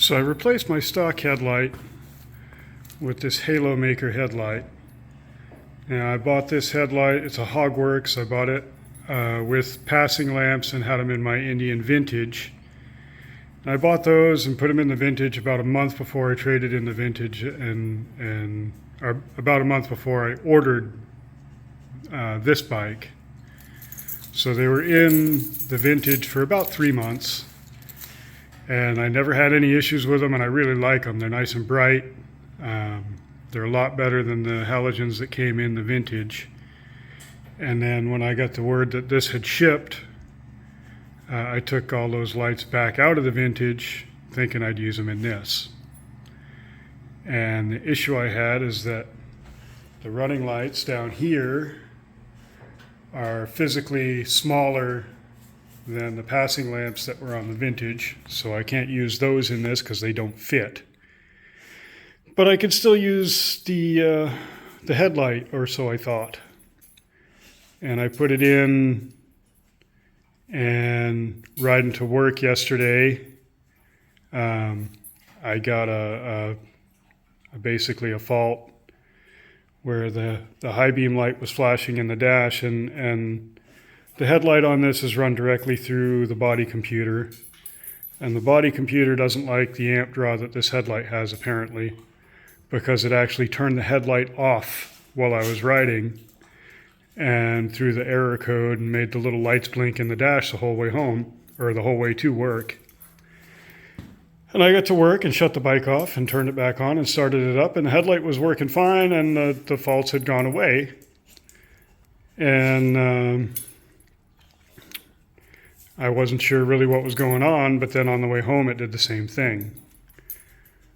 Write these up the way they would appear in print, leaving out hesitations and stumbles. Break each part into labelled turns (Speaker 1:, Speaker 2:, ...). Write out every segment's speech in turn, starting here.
Speaker 1: So I replaced my stock headlight with this Halo Maker headlight. Now I bought this headlight, it's a Hogworks. I bought it with passing lamps and had them in my Indian Vintage. And I bought those and put them in the Vintage about a month before I traded in the Vintage, or about a month before I ordered this bike. So they were in the Vintage for about 3 months. And I never had any issues with them, and I really like them. They're nice and bright. They're a lot better than the halogens that came in the Vintage. And then when I got the word that this had shipped, I took all those lights back out of the Vintage, thinking I'd use them in this. And the issue I had is that the running lights down here are physically smaller than the passing lamps that were on the Vintage, so I can't use those in this because they don't fit. But I could still use the headlight, or so I thought. And I put it in, and riding to work yesterday, I got basically a fault where the high beam light was flashing in the dash, and the headlight on this is run directly through the body computer, and the body computer doesn't like the amp draw that this headlight has, apparently, because it actually turned the headlight off while I was riding and threw the error code and made the little lights blink in the dash the whole way home, or the whole way to work. And I got to work and shut the bike off and turned it back on and started it up, and the headlight was working fine, and the faults had gone away. And I wasn't sure really what was going on, but then on the way home it did the same thing.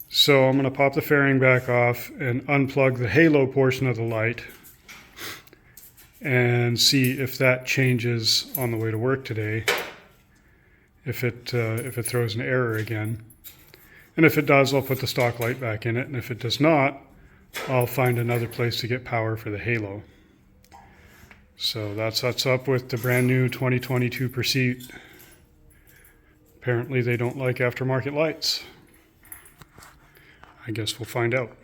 Speaker 1: So I'm going to pop the fairing back off and unplug the halo portion of the light and see if that changes on the way to work today, if it throws an error again. And if it does, I'll put the stock light back in it, and if it does not, I'll find another place to get power for the halo. So that's what's up with the brand new 2022 Pursuit. Apparently they don't like aftermarket lights. I guess we'll find out.